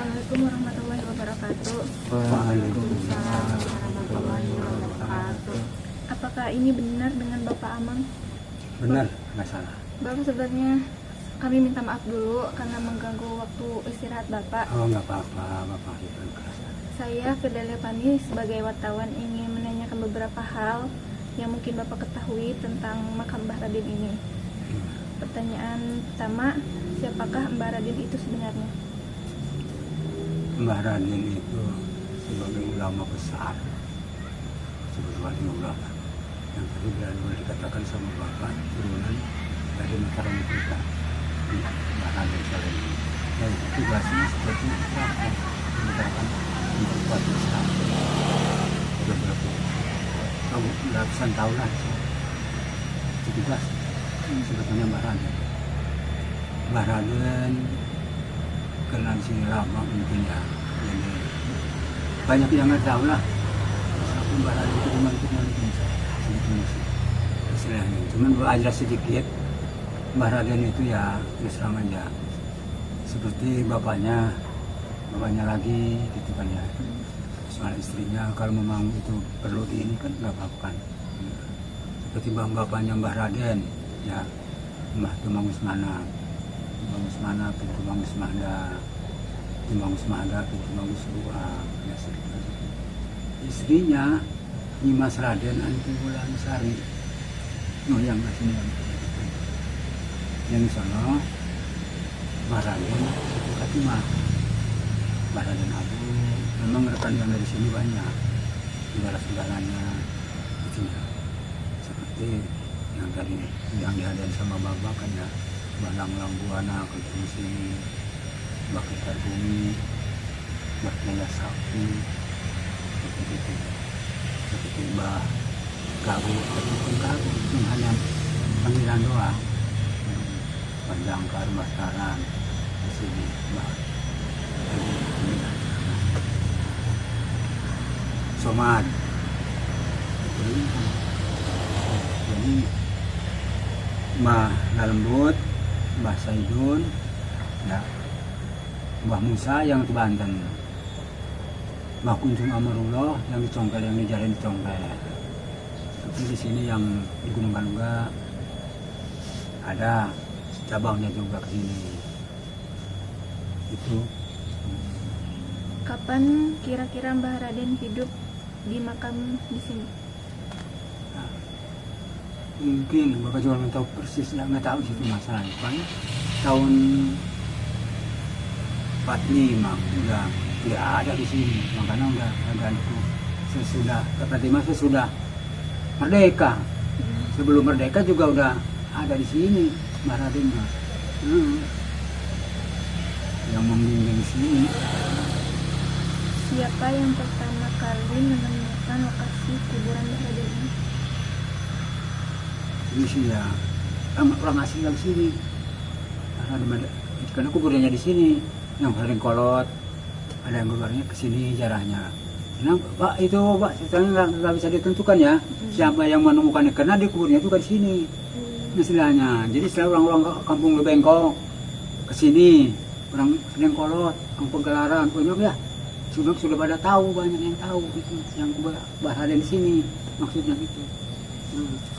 Assalamualaikum warahmatullahi wabarakatuh. Waalaikumsalam Warahmatullahi wabarakatuh. Apakah ini benar dengan Bapak Amang? Benar, nggak salah. Bapak, sebenarnya kami minta maaf dulu karena mengganggu waktu istirahat Bapak. Oh, nggak apa-apa, Bapak itu. Saya Firdalia Pani sebagai wartawan ingin menanyakan beberapa hal yang mungkin Bapak ketahui tentang makam Mbah Raden ini. Pertanyaan pertama, siapakah Mbah Raden itu sebenarnya? Mbah Raden itu sebagai ulama besar, sebagai ulama yang tadi boleh dikatakan sama Bapak turunan dari Mataram kita, Mbah Raden Saleh. Dan tugasnya seperti apa? Mengatakan memperkuat Islam. Sudah berapa ratusan tahun lah. Itu tugas sebetulnya Mbah Raden. Mbah Raden kenal sini lama mungkin ya, jadi banyak yang nggak tahu lah. Mbah Raden itu cuma sebetulnya sih istilahnya. Cuman belajar sedikit. Mbah Raden itu ya terus terang aja seperti bapaknya lagi gitu kan ya. Soal istrinya kalau memang itu perlu di ini kan nggak apa-apa kan. Seperti bapaknya Mbah Raden ya, Mbah Tumang Usmana, pintu Mangus Mahda, pintu Mangus Dua, ya sekitar itu. Istrinya Nyimas Raden Anti Wulan Sari, yang aslinya yang di sana Mbah Raden itu Katimah, Mbah Raden Abu. Memang rekan yang dari sini banyak, saudara-saudaranya itu ya. Seperti yang tadi yang dihadain sama Bapak kan ya, Mbah Lang Buana ketemu sini, Mbah Ketar Bumi, Mbah Jaya Sakti, seperti Mbah Gabu, itu hanya panggilan doang. Mbah Jangkar, Mbah Taran, di sini Mbah Somad. Jadi Mbah Lalembut, Mbah Saidun, ya, Mbah Musa yang di Banten, Mbah Kunjung Amarullah yang di Congkel, yang dijalin di Congkel. Tapi di sini yang di Gunung Galuga ada cabangnya juga ke sini. Itu. Kapan kira-kira Mbah Raden hidup di makam di sini? Nah, mungkin Bapak juga nggak tahu persis, nggak tahu sih itu masalahnya. Pokoknya tahun 45 udah tidak ada di sini, makanya udah ganti sesudah sesudah merdeka. Sebelum merdeka juga udah ada di sini Mbah Raden. Yang membimbing di sini. Siapa yang pertama kali menemukan lokasi kuburan Mbah Raden ini? Ini sih ya orang asing dari sini. Karena kuburannya di sini, yang paling kolot, ada yang keluarnya ke sini jarahnya. Nah, Pak itu Pak, ceritanya nggak bisa ditentukan ya siapa yang menemukannya, karena di kuburnya itu kan di sini, istilahnya. Jadi setelah orang-orang kampung Lebengkok ke sini, orang sering kolot, kampung Gelaran, banyak ya. Sudah pada tahu, banyak yang tahu itu yang Mbah Raden di sini, maksudnya gitu.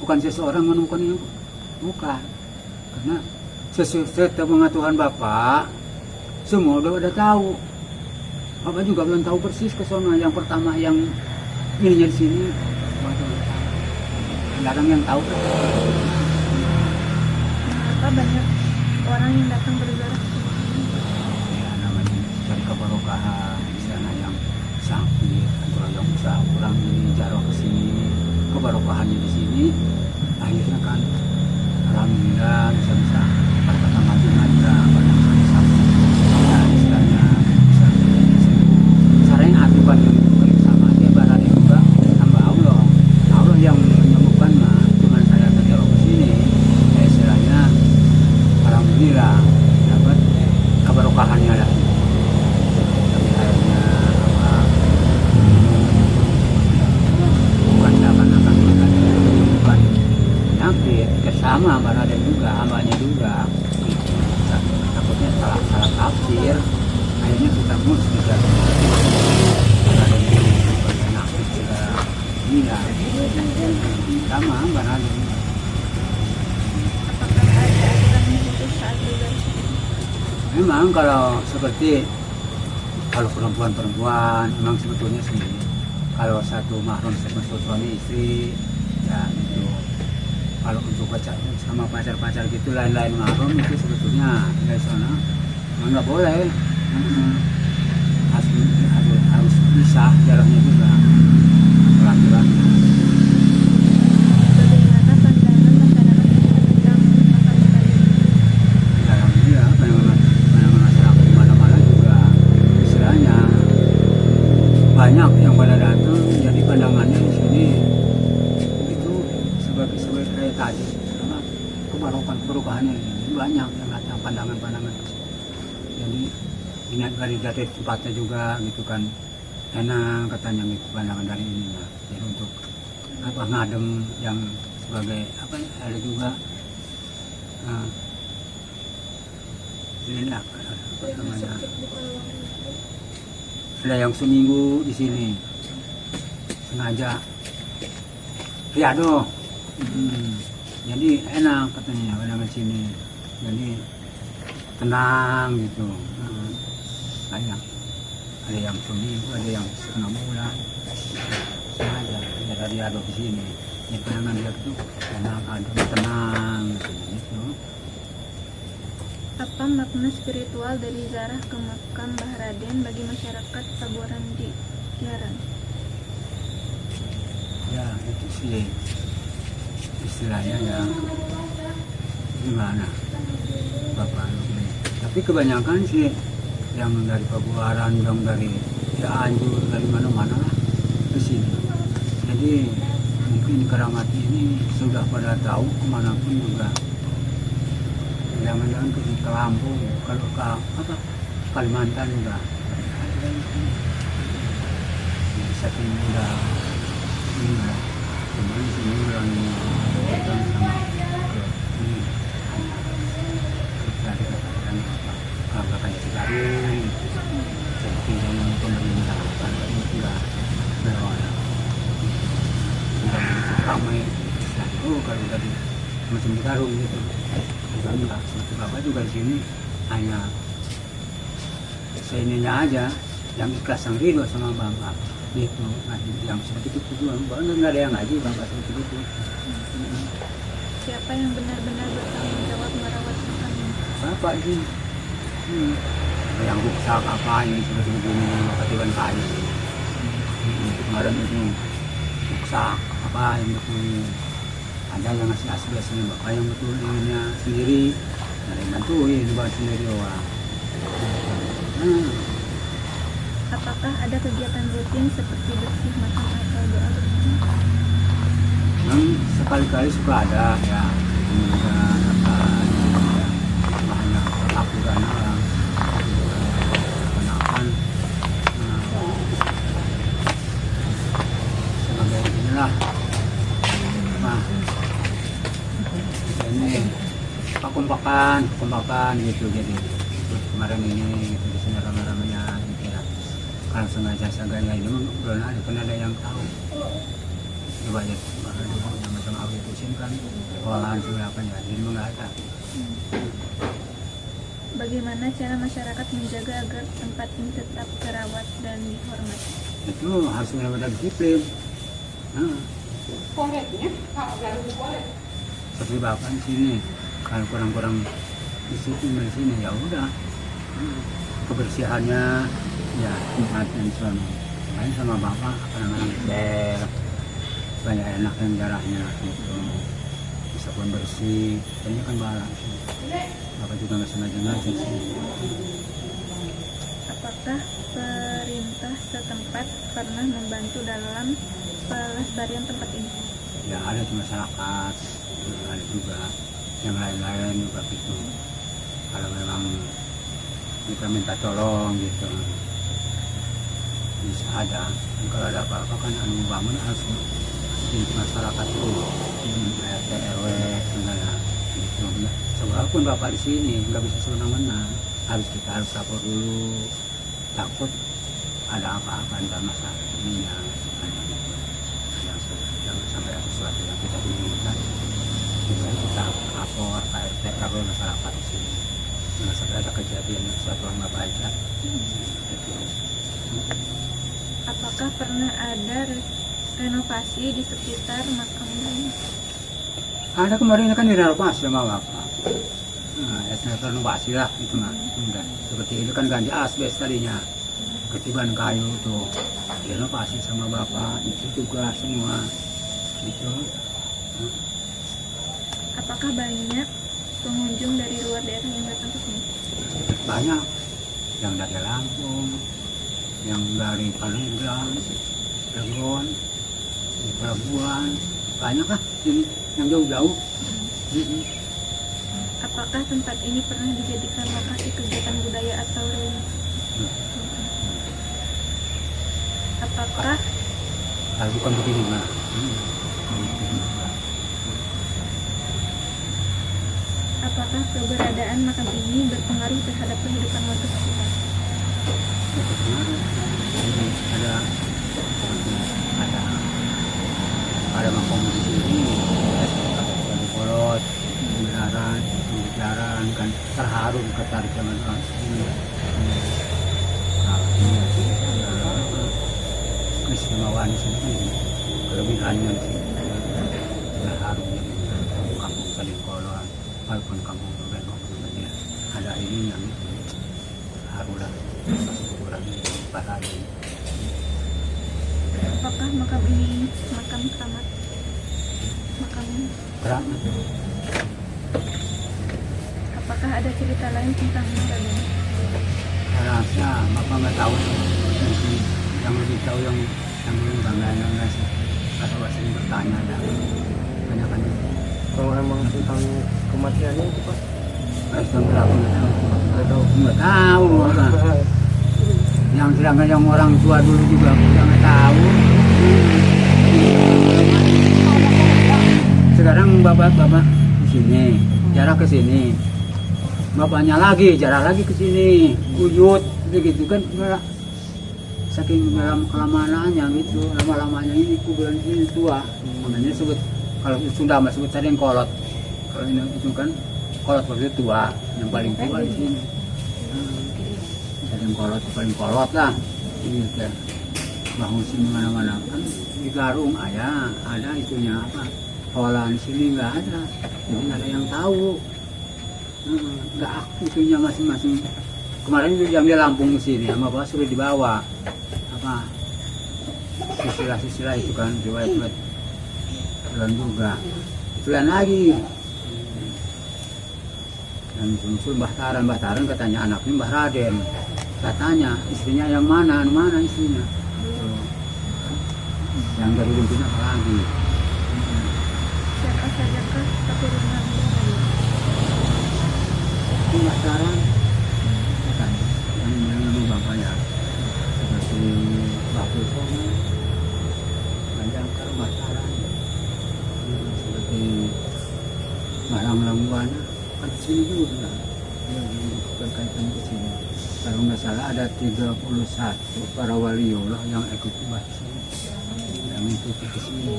Bukan seseorang menemukannya, bukan, karena setelah Tuhan Bapak semua udah pada tahu. Bapak juga belum tahu persis ke sana yang pertama yang ininya di sini. Jarang yang tahu. Kenapa banyak orang yang datang berziarah ke sini? Ya namanya cari keberkahan di sana, yang sakit atau yang usaha pulang ini jarang ke sini, keberkahannya di sini. Akhirnya kan alhamdulillah bisa kata maju aja, banyak sakit. Ya istilahnya bisa caranya aturan yang sama dia barang juga tambah Allah yang menyembuhkan mah, cuman saya terjauh ke sini ya istilahnya alhamdulillah dapat keberkahannya lah. Tapi akhirnya apa bukan akan menyembuhkan penyakit, sama Mbah Raden juga, hambanya juga. mus juga ada yang aktif juga iya sama barang. Apakah ada aturan khusus saat begawi? Memang kalau seperti kalau perempuan memang sebetulnya sih kalau satu mahram suami istri ya itu. Kalau untuk pacar sama pacar gitu lain-lain mahram itu sebetulnya dari sana nggak boleh. Harus bisa jaraknya juga laki-laki. Bagaimana pandangan masyarakat tentang makam Bali? Ya, pandangan masyarakat di mana-mana juga istilahnya banyak yang pada datang, jadi pandangannya di sini itu sebagai kayak tadi sama perubahannya ini banyak yang datang pandangan-pandangan. Jadi ingat dari tempatnya juga gitu kan enak katanya gitu pandangan dari ininya. Jadi untuk apa ngadem yang sebagai apa ada juga ini apa namanya ada yang seminggu di sini sengaja riado. Jadi enak katanya pandangan sini jadi tenang gitu. Banyak ada yang seminggu ada yang setengah bulan sengaja ya riado di sini ya pandangan dia itu enak adem tenang gitu. Apa makna spiritual dari ziarah ke makam Mbah Raden bagi masyarakat Pabuaran di Kiaran? Ya itu sih istilahnya ya gimana Bapak ini. Tapi kebanyakan sih yang dari Pabuaran, yang dari Cianjur, dari mana-mana ke sini. Jadi mungkin keramat ini sudah pada tahu kemanapun juga. Jangan-jangan ke Lampung, kalau ke apa Kalimantan juga. Bisa tinggal ini lah. Cuman di sini orang pegang sama ini. Kita dikatakan apa kayak Cikarang, seperti yang pemerintah kan itu enggak berwarna. Tidak begitu ramai. Kalau tadi macam Cikarang gitu. Enggak, seperti Bapak juga di sini hanya seininya aja yang ikhlas yang ridho sama Bapak gitu. Nah, yang seperti itu Bapak nggak ada yang ngaji Bapak seperti itu. Siapa yang benar-benar bertanggung jawab merawat makam ini? Bapak ini yang rusak apa ini seperti begini ketiban kayu. Kemarin itu rusak apa yang begini. Ada yang ngasih asbesnya Bapak yang betul inginnya sendiri, ada yang bantuin Bapak sendiri orang. Apakah ada kegiatan rutin seperti bersih makam atau doa bersama? Yang sekali-kali suka ada ya, kemudian apa ya, banyak lakukan orang, kenakan sebagai inilah apa ini kompakan gitu. Jadi kemarin ini gitu di sini ramai-ramainya gitu ya. Kalau sengaja ini belum ada yang tahu. Coba ya yang macam awal itu sih kan olahan apa ya jadi nggak ada. Bagaimana cara masyarakat menjaga agar tempat ini tetap terawat dan dihormati? Itu harus benar-benar disiplin. Seperti Bapak di sini, kalau kurang-kurang disiplin di sini ya udah. Kebersihannya ya nikmatin selama. Main sama Bapak kadang-kadang bel, banyak enak yang jaraknya gitu. Bisa pun bersih, ini kan barang sih. Bapak juga nggak sengaja ngaji sih. Apakah perintah setempat pernah membantu dalam pelestarian tempat ini? Ya ada di masyarakat, ada juga yang lain-lain juga gitu. Kalau memang kita minta tolong gitu, bisa ada. Kalau ada apa-apa kan anu bangun harus di masyarakat itu, RT RW segala gitu. Walaupun Bapak di sini nggak bisa semena-mena, kita harus lapor dulu takut ada apa-apa dalam masa ininya, jangan sampai ada sesuatu yang tidak diinginkan. Kita lapor KRT kalau masyarakat di sini, jangan sampai ada kejadian yang sesuatu yang nggak baik ya. Apakah pernah ada renovasi di sekitar makam ini? Ada kemarin kan direnovasi sama bapak. Nah, ya renovasi lah itu mah. Enggak. Seperti itu kan ganti asbes tadinya. Ketiban kayu tuh direnovasi sama bapak. Itu juga semua. Itu. Apakah banyak pengunjung dari luar daerah yang datang ke sini? Banyak yang dari Lampung, yang dari Palembang, Cirebon, Pelabuhan, banyak lah ini yang jauh-jauh. Apakah tempat ini pernah dijadikan lokasi kegiatan budaya atau religi? Apakah Kalau bukan begini mah. apakah keberadaan makam ini berpengaruh terhadap kehidupan warga sekitar? ada ada makam di sini, ada kolot, benaran, pembicaraan kan terharu ketarik zaman orang ini. Keistimewaan sendiri, kelebihannya di sini, terharunya kampung Salingkolot, walaupun kampung Bebenok ada ini yang harulah orang Bahari. Apakah makam ini makam keramat? Makam ini. Keramat. Apakah ada cerita lain tentang Raden? Rasa bapak nggak tahu sih. Yang lebih tahu yang bangga sih. Atau sering bertanya ada banyak kan. Kalau emang tentang kematiannya itu Pak? Yang berapa nggak tahu. Yang sedangkan yang orang tua dulu juga nggak tahu. Sekarang bapak di sini, jarak ke sini. Bapaknya lagi, jarak lagi ke sini. Wujud begitu kan, saking kelamaannya gitu, lama-lamanya ini kuburan ini tua. Makanya sebut kalau Sunda mah sebut saling kolot. Kalau ini itu kan kolot berarti tua, yang paling tua di sini. Saling kolot paling kolot lah. Ini kan bangun sini mana-mana kan di Garung ada itunya apa? Pola di sini nggak ada, jadi nggak ada yang tahu. Nggak aktif itunya masing-masing. Kemarin itu yang di Lampung ke sini sama bapak sudah dibawa apa sisilah itu kan riwayat bulan juga bulan lagi dan muncul Mbah Taran katanya anaknya Mbah Raden, katanya istrinya yang mana istrinya yang dari Lumpin apa lagi. Siapa sajakah keturunan Raden? Mbah Taran katanya yang nama bapaknya seperti Mbah Pusong, Banjangkar, Mbah Taran, seperti Mbah Langbuana kan sini juga yang berkaitan ke sini. Kalau nggak salah ada 31 para waliullah yang ikut Mbah sini, yang ikut ke sini.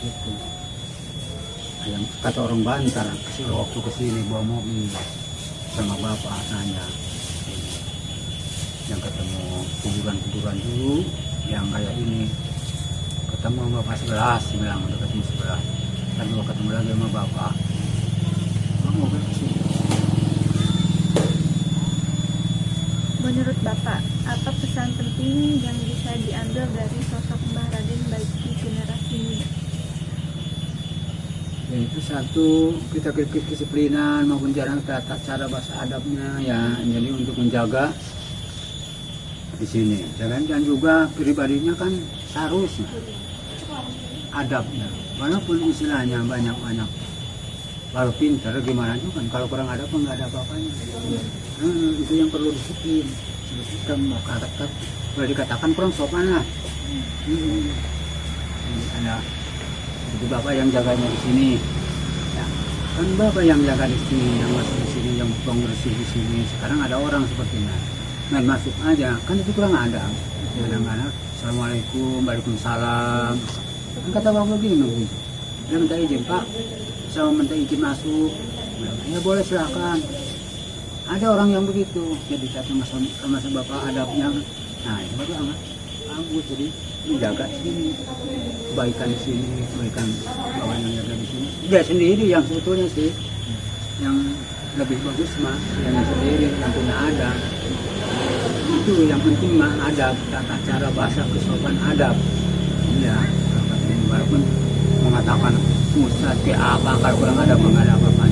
Gitu. Yang kata orang Bantar, waktu ke sini bawa mobil sama bapak nanya, yang ketemu kuburan dulu yang kayak ini, ketemu sama bapak 11, bilang deketin 11, dan gua ketemu lagi sama bapak, mau ke sini. Menurut Bapak, apa pesan penting yang bisa diambil dari sosok Mbah Raden baik di generasi muda? Ya, itu satu, kita kedisiplinan maupun cara bahasa adabnya ya, jadi untuk menjaga di sini. Dan juga pribadinya kan seharusnya adabnya, walaupun istilahnya banyak kalau pintar gimana juga kan, kalau kurang adab nggak ada apa-apanya. Itu yang perlu disiplin. Kita mau karakter boleh dikatakan kurang sopan lah. Ada jadi bapak yang jaganya di sini, ya, kan bapak yang jaga di sini, yang masuk di sini, yang buang bersih di sini. Sekarang ada orang sepertinya, main masuk aja, kan itu kurang ada. Kadang-kadang assalamualaikum, waalaikumsalam. Kan kata bapak begini begitu. Dia minta izin, Pak, saya minta izin masuk. Ya boleh silakan. Ada orang yang begitu, jadi kata masa bapak adabnya. Nah itu bagus, bagus jadi menjaga sini, kebaikan di sini, kebaikan kawan yang ada di sini. Dia sendiri yang sebetulnya sih yang lebih bagus mah, yang sendiri yang punya adab. Itu yang penting mah adab, tata cara bahasa kesopan adab. Iya, walaupun mengatakan ustaz kayak apa kalau kurang ada apa-apa.